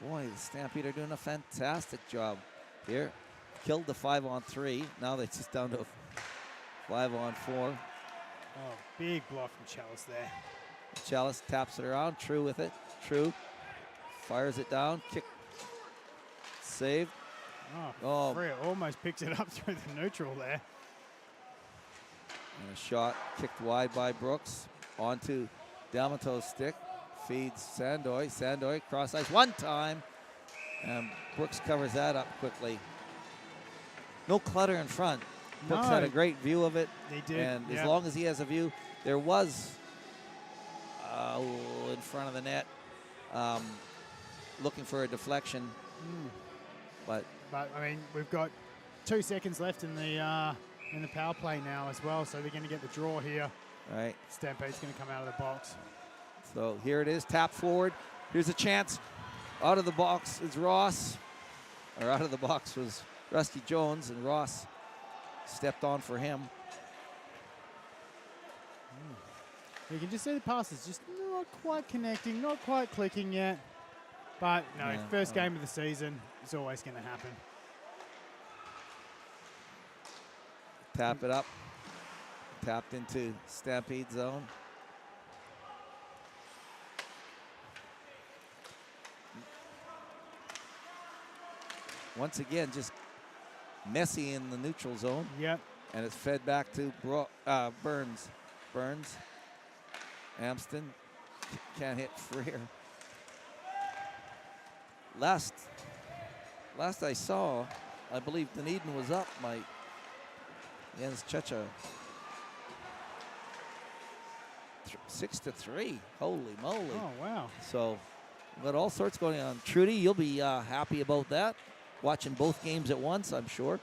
Boy, the Stampede are doing a fantastic job here. Killed the 5-on-3. Now they're just down to 5-on-4. Oh, big block from Chalice there. Chalice taps it around. True with it. True. Fires it down. Kick. Saved. Oh, Freya almost picks it up through the neutral there. And a shot kicked wide by Brooks. Onto Delmato's stick. Feeds Sandoy. Sandoy cross ice one time. And Brooks covers that up quickly. No clutter in front. Brooks had a great view of it. They did. And as long as he has a view, there was in front of the net looking for a deflection. But I mean, we've got 2 seconds left in the power play now as well, so they're going to get the draw here. Right. Stampede's going to come out of the box. So here it is, tap forward. Here's a chance. Out of the box is Ross. Or out of the box was Rusty Jones, and Ross stepped on for him. You can just see the passes just not quite connecting, not quite clicking yet. But no, first game of the season, it's always going to happen. Tap it up. Tapped into Stampede zone. Once again, just messy in the neutral zone. Yep. And it's fed back to Burns. Burns. Amston can't hit Freer. Last I saw, I believe Dunedin was up against Checha. 6-3. Holy moly. Oh, wow. So, got all sorts going on. Trudy, you'll be happy about that. Watching both games at once, I'm sure.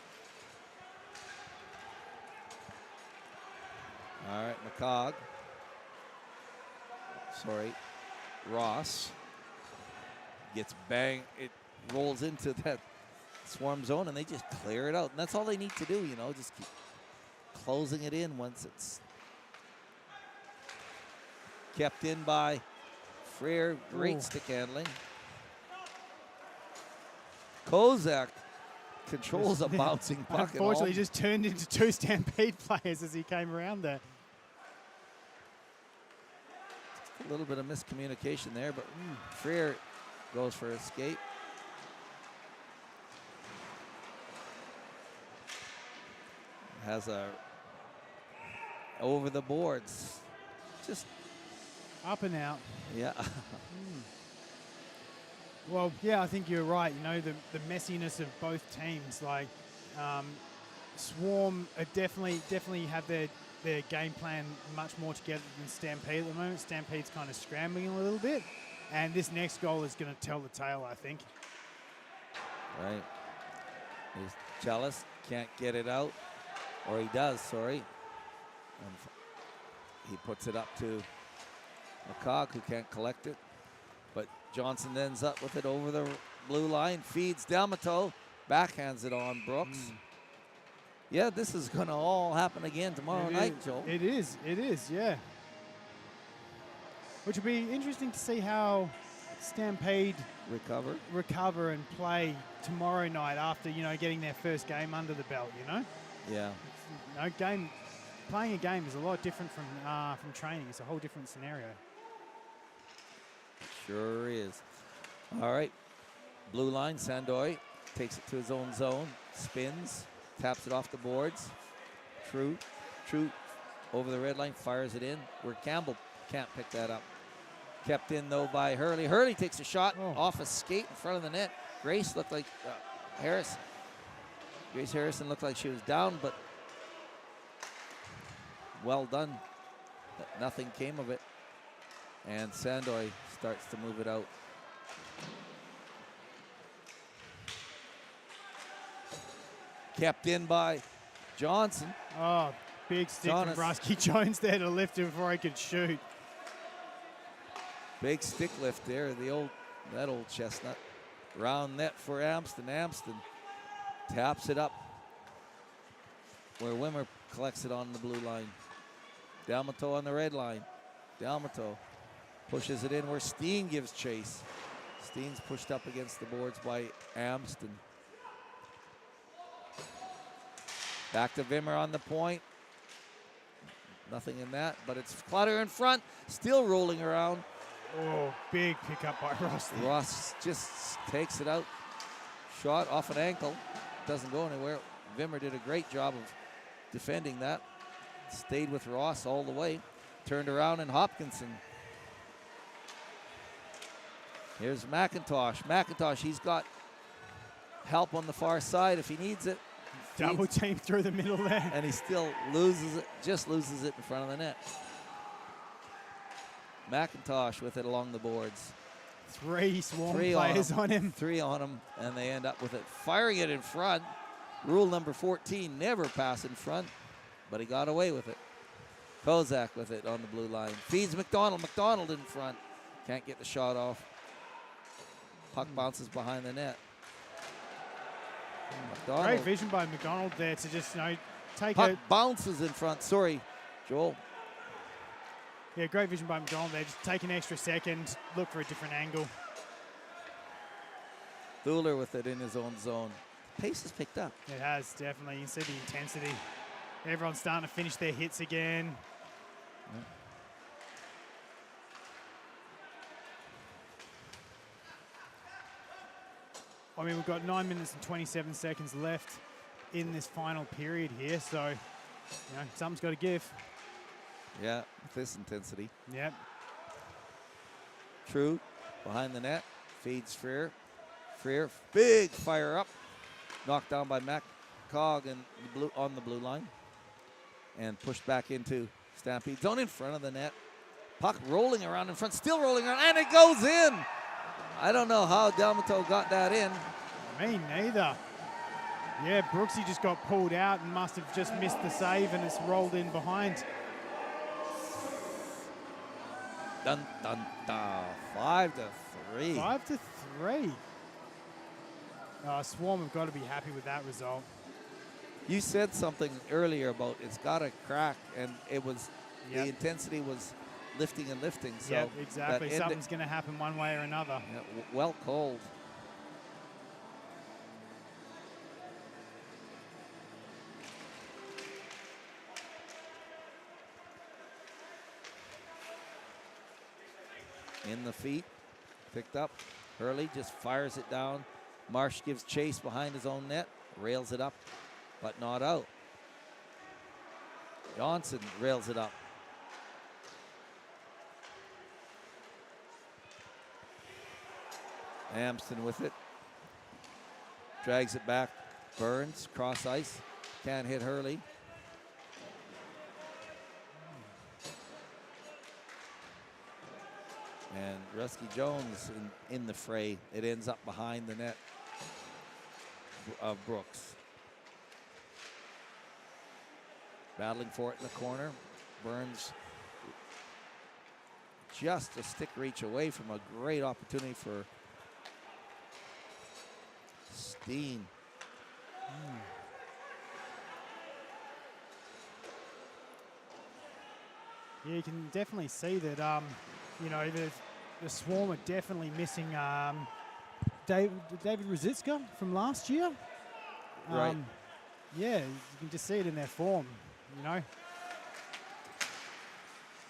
All right, McCog. Sorry. Ross gets banged. It rolls into that swarm zone, and they just clear it out. And that's all they need to do, you know, just keep closing it in once it's kept in by Freer. Great stick handling. Kozak controls a bouncing puck. Unfortunately, just turned into 2 Stampede players as he came around there. A little bit of miscommunication there, but Freer goes for escape. Has a over the boards. Just up and out. Yeah. Well, yeah, I think you're right. You know, the messiness of both teams. Like, Swarm are definitely have their game plan much more together than Stampede at the moment. Stampede's kind of scrambling a little bit. And this next goal is going to tell the tale, I think. Right. Here's Chalice. Can't get it out. Or he does, sorry. And he puts it up to McCog, who can't collect it. But Johnson ends up with it over the blue line. Feeds D'Amato. Backhands it on Brooks. Yeah, this is going to all happen again tomorrow night, Joel. It is, yeah. Which will be interesting to see how Stampede recover and play tomorrow night after, you know, getting their first game under the belt, you know? Yeah. Playing a game is a lot different from training. It's a whole different scenario. Sure is. All right. Blue line, Sandoy takes it to his own zone, spins, taps it off the boards. True over the red line, fires it in. Where Campbell can't pick that up. Kept in, though, by Hurley. Hurley takes a shot off a skate in front of the net. Grace looked like Grace Harrison looked like she was down, but well done. Nothing came of it. And Sandoy starts to move it out. Kept in by Johnson. Oh, big stick from Rusky Jones there to lift him before he could shoot. Big stick lift there, that old chestnut. Round net for Amston. Amston taps it up where Wimmer collects it on the blue line. D'Amato on the red line. D'Amato pushes it in where Steen gives chase. Steen's pushed up against the boards by Amston. Back to Wimmer on the point. Nothing in that, but it's Clutter in front, still rolling around. Oh, big pickup by Ross. Ross just takes it out. Shot off an ankle. Doesn't go anywhere. Wimmer did a great job of defending that. Stayed with Ross all the way. Turned around and Hopkinson. Here's McIntosh. McIntosh, he's got help on the far side if he needs it. Double team through the middle there. And he still loses it, just loses it in front of the net. McIntosh with it along the boards. 3 Swarm players on him. 3 on him, and they end up with it. Firing it in front. Rule number 14, never pass in front, but he got away with it. Kozak with it on the blue line. Feeds McDonald. McDonald in front. Can't get the shot off. Puck bounces behind the net. McDonald. Great vision by McDonald there to just, you know, take Puck bounces in front. Sorry, Joel. Yeah, great vision by McDonald there. Just take an extra second, look for a different angle. Thuler with it in his own zone. Pace has picked up. It has, definitely. You can see the intensity. Everyone's starting to finish their hits again. Yeah. I mean, we've got 9 minutes and 27 seconds left in this final period here, so, you know, something's got to give. Yeah, with this intensity. Yep. True, behind the net, feeds Freer. Freer, big fire up. Knocked down by McCog and on the blue line. And pushed back into Stampede. Zone in front of the net. Puck rolling around in front, still rolling around, and it goes in. I don't know how Delmato got that in. Me neither. Yeah, Brooksy just got pulled out and must have just missed the save, and it's rolled in behind. Dun, dun, dun. 5-3. 5-3. Swarm have got to be happy with that result. You said something earlier about it's got a crack, and it was the intensity was lifting and lifting. So yeah, exactly. Something's going to happen one way or another. Yeah, well called. In the feet, picked up. Hurley just fires it down. Marsh gives chase behind his own net, rails it up, but not out. Johnson rails it up. Amston with it. Drags it back. Burns, cross ice. Can't hit Hurley. And Rusky Jones in the fray. It ends up behind the net of Brooks. Battling for it in the corner. Burns just a stick reach away from a great opportunity for Steen. Yeah, you can definitely see that, you know, the Swarm are definitely missing David Rosicka from last year. Right. Yeah, you can just see it in their form, you know.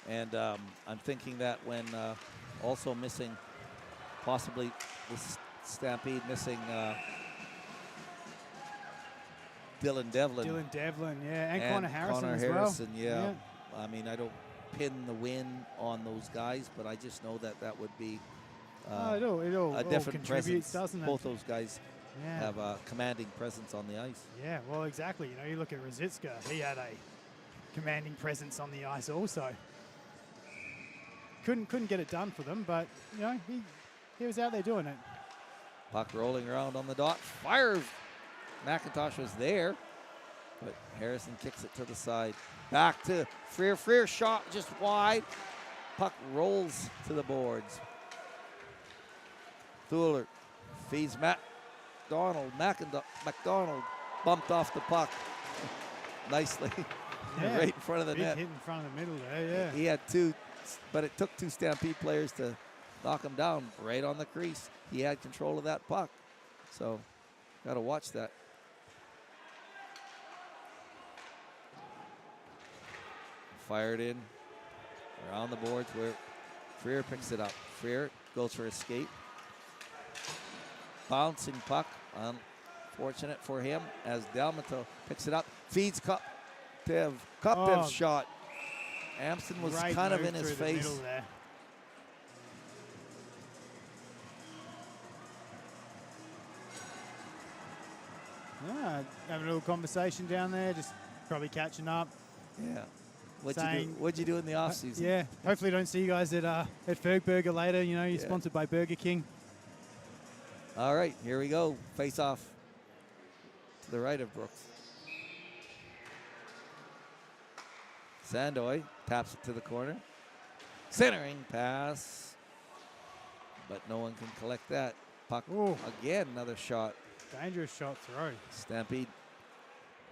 And I'm thinking that when also missing, possibly the Stampede missing Dylan Devlin. Dylan Devlin, yeah, and Connor Harrison Connor as Harrison, well. yeah. I mean, I don't pin the win on those guys, but I just know that that would be it all a different presence. Doesn't it? Both those guys Yeah. have a commanding presence on the ice. Yeah, well, exactly. You know, you look at Rosicka, he had a commanding presence on the ice also. Couldn't get it done for them, but, you know, he was out there doing it. Puck rolling around on the dot, fires. McIntosh was there, but Harrison kicks it to the side. Back to Freer. Freer shot just wide. Puck rolls to the boards. Thuler feeds McDonald. McDonald bumped off the puck nicely. Yeah, right in front of the big net. hit in front of the middle there, yeah. He had two, but it took two Stampede players to knock him down right on the crease. He had control of that puck. So, got to watch that. Fired in around the boards where Freer picks it up. Freer goes for a skate. Bouncing puck. Unfortunate for him as Delmato picks it up. Feeds Koptev. Koptev's shot. Amston was Great kind of move in his through the face. middle there. Having a little conversation down there, just probably catching up. Yeah. What'd you do in the off season? Yeah. Hopefully, don't see you guys at Fergburger later. You know, you're sponsored by Burger King. All right, here we go. Face off to the right of Brooks. Sandoy taps it to the corner. Centering pass, but no one can collect that. Puck again, another shot. Dangerous shot throw. Stampede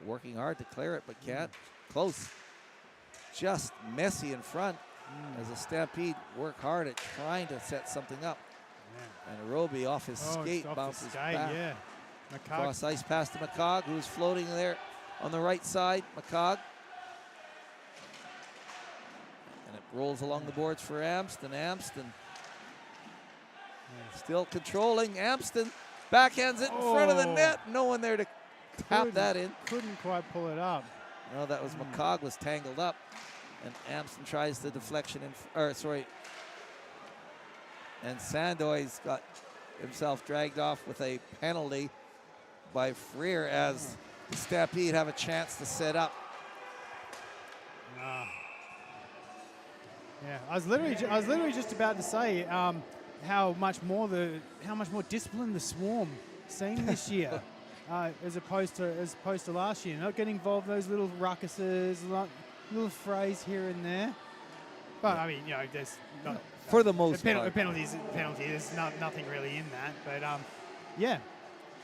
working hard to clear it, but can't. Close. Just messy in front as the Stampede work hard at trying to set something up. Yeah. And Roby off his skate bounces back. Yeah. Cross ice pass to McCog, who's floating there on the right side. McCog. And it rolls along the boards for Amston. Amston still controlling. Amston backhands it in front of the net. No one there to tap that in. Couldn't quite pull it up. No, that was McCog was tangled up. And Amston tries the deflection and Sandoy's got himself dragged off with a penalty by Freer as the Stampede have a chance to set up. Yeah, I was literally just about to say how much more disciplined the Swarm seem this year, as opposed to last year. Not getting involved in those little ruckuses, little frays here and there. But I mean, you know, there's not for the most part. A penalty. There's nothing really in that. But yeah,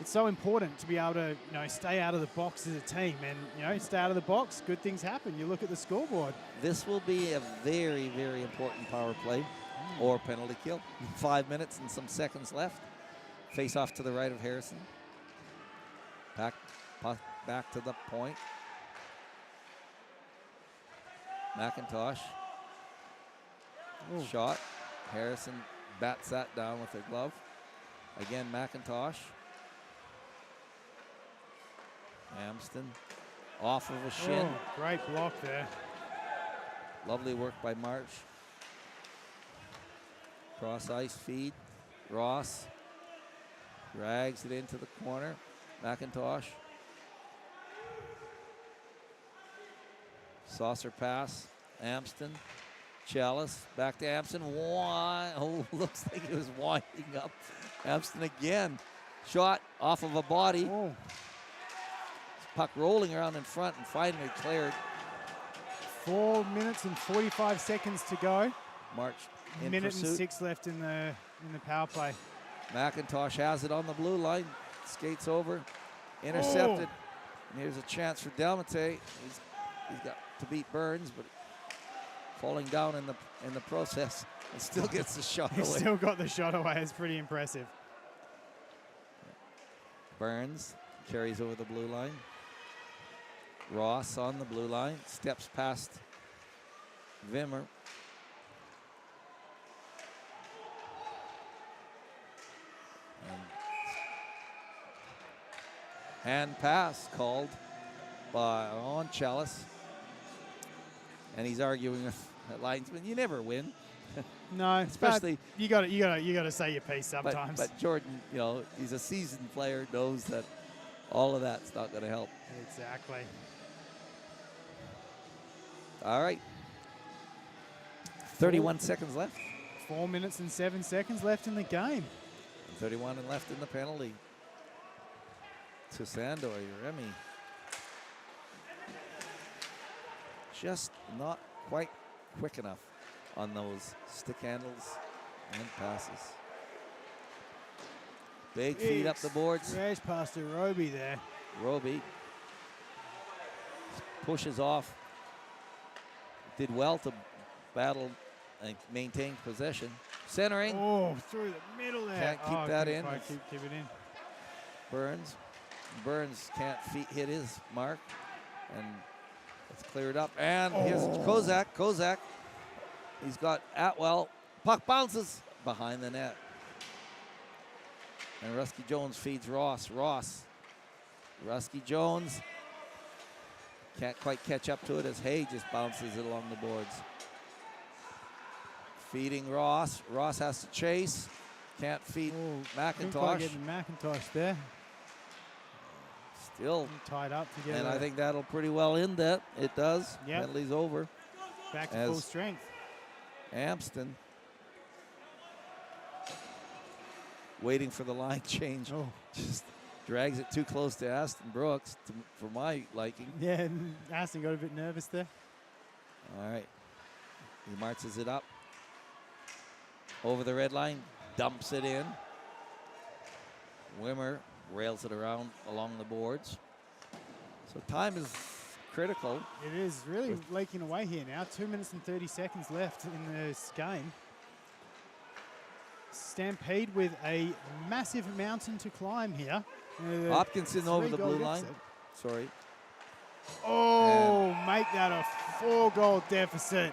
it's so important to be able to, you know, stay out of the box as a team, and, you know, stay out of the box, good things happen. You look at the scoreboard. This will be a very, very important power play or penalty kill. 5 minutes and some seconds left. Face off to the right of Harrison. Back to the point. McIntosh. Ooh. Shot. Harrison bats that down with her glove. Again, McIntosh. Amston off of a shin. Oh, great block there. Lovely work by March. Cross ice feed. Ross drags it into the corner. McIntosh. Saucer pass. Amston. Chalice back to Amston. Oh, looks like it was winding up. Amston again. Shot off of a body. Oh. Puck rolling around in front and finally cleared. 4 minutes and 45 seconds to go. March in Minute pursuit. and 6 left in the power play. McIntosh has it on the blue line. Skates over. Intercepted. And here's a chance for Delmate. He's got to beat Burns, but falling down in the process, and still gets the shot away. He's still got the shot away. It's pretty impressive. Burns carries over the blue line. Ross on the blue line, steps past Vimmer. And hand pass called on Chalice. And he's arguing with the linesman. You never win. No, especially you got to say your piece sometimes. But Jordan, you know, he's a seasoned player, knows that all of that's not going to help. Exactly. All right. 31 seconds left. 4 minutes and 7 seconds left in the game. 31 and left in the penalty. To Sandoy, Remy. Just not quite quick enough on those stick handles and passes. Big feed up the boards. Crash past to Roby there. Roby pushes off. Did well to battle and maintain possession. Centering. Oh, through the middle there. Can't keep that in. Keep it in. Burns can't hit his mark. And it's cleared up. And here's Kozak. He's got Atwell. Puck bounces behind the net. And Rusky Jones feeds Ross. Rusky Jones can't quite catch up to it as Hay just bounces it along the boards. Feeding Ross. Ross has to chase. Can't feed McIntosh. Getting McIntosh there. Still tied up together. And I think that'll pretty well end that. It does. Yep. Penalty's over. Back to full strength. Amston waiting for the line change. Oh. Just drags it too close to Aston Brooks for my liking. Yeah, and Aston got a bit nervous there. All right. He marches it up. Over the red line. Dumps it in. Wimmer rails it around along the boards. So time is critical. It is really leaking away here now. 2 minutes and 30 seconds left in this game. Stampede with a massive mountain to climb here. Hopkinson over the blue line. Sorry. Oh, and make that a 4-goal deficit.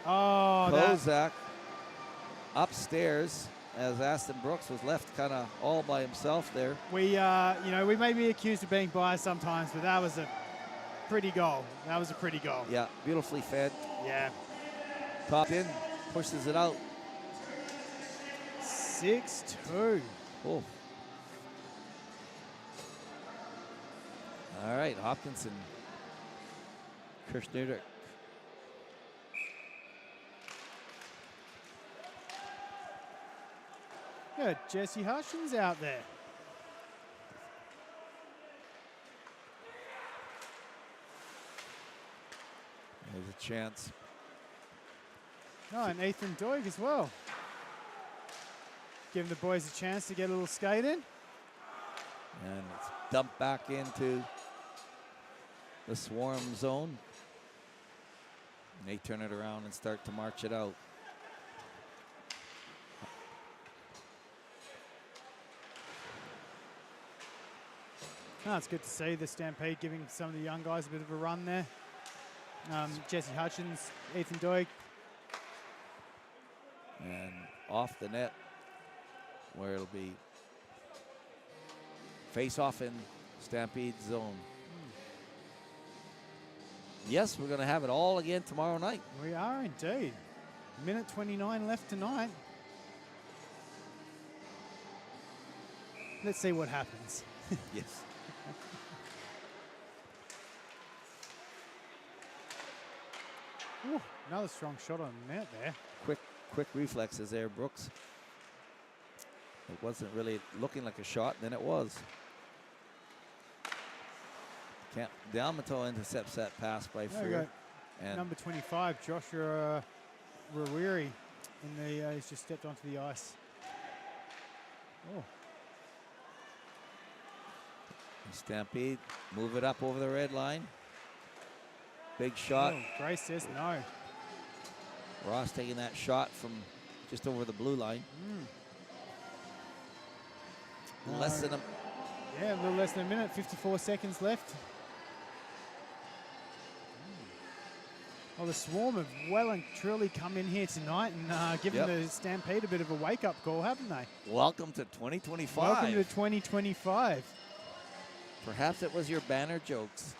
Oh, Kozak upstairs as Aston Brooks was left kind of all by himself there. We, we may be accused of being biased sometimes, but that was a pretty goal. That was a pretty goal. Yeah, beautifully fed. Yeah. Popped in, pushes it out. 6-2. Oh. All right, Hopkinson. Kirschneider. Good. Jesse Hutchins out there. There's a chance. Oh, and Ethan Doig as well. Giving the boys a chance to get a little skate in. And it's dumped back into the swarm zone. And they turn it around and start to march it out. Oh, it's good to see the Stampede giving some of the young guys a bit of a run there. Jesse Hutchins, Ethan Doig. And off the net, where it'll be face off in Stampede zone. Yes, we're going to have it all again tomorrow night. We are indeed. Minute 29 left tonight. Let's see what happens. Yes. Ooh, another strong shot on the net there. Quick reflexes there, Brooks. It wasn't really looking like a shot, then it was. D'Amato intercepts that pass by Freer. And number 25, Joshua Rawiri, he's just stepped onto the ice. Oh. Stampede, move it up over the red line. Big shot. Oh, Grace says no. Ross taking that shot from just over the blue line. No. Less than a... Yeah, a little less than a minute, 54 seconds left. Well, the Swarm have well and truly come in here tonight and given the Stampede a bit of a wake-up call, haven't they? Welcome to 2025. Welcome to 2025. Perhaps it was your banner jokes.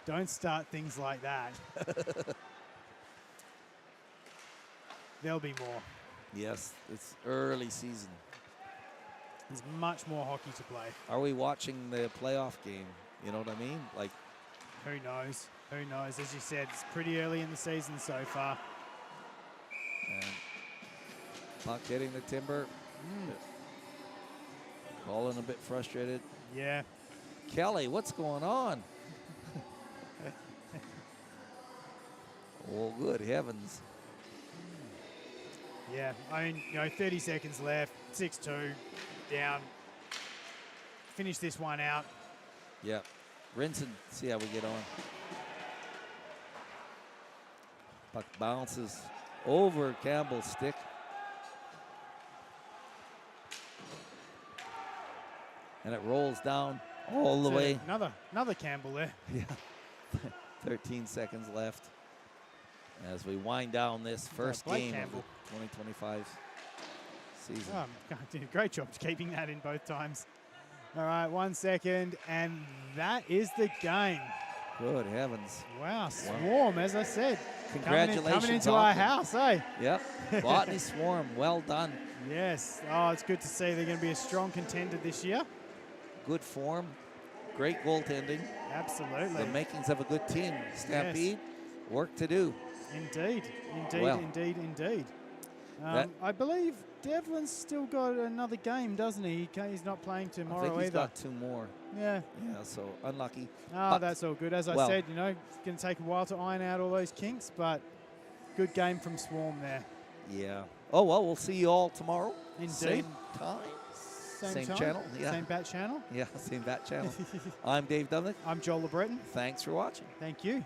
Don't start things like that. There'll be more. Yes, it's early season. There's much more hockey to play. Are we watching the playoff game? You know what I mean? Like, who knows? Who knows? As you said, it's pretty early in the season so far. And puck hitting the timber. Colin a bit frustrated. Yeah. Kelly, what's going on? Oh, good heavens. Yeah, I mean, 30 seconds left, 6-2, down. Finish this one out. Yeah, rinse and see how we get on. Puck bounces over Campbell's stick. And it rolls down all the way. Another Campbell there. Yeah, 13 seconds left as we wind down this first game Campbell. of the 2025 season. Did a great job keeping that in both times. All right, 1 second, and that is the game. Good heavens. Wow, Swarm, as I said. Congratulations. Coming into our house, eh? Yep, Botany Swarm, well done. Yes, oh, it's good to see they're going to be a strong contender this year. Good form, great goaltending. Absolutely. The makings of a good team. Stampede, work to do. Indeed, Well, indeed. I believe Devlin's still got another game, doesn't he? He's not playing tomorrow I think he's either. got 2 more. Yeah. Yeah, so unlucky. Oh, that's all good. As I said, it's going to take a while to iron out all those kinks, but good game from Swarm there. Yeah. Oh, well, we'll see you all tomorrow. Indeed. Same time. Same time, channel. Yeah. Same bat channel. Yeah, same bat channel. I'm Dave Dubnick. I'm Joel LeBreton. Thanks for watching. Thank you.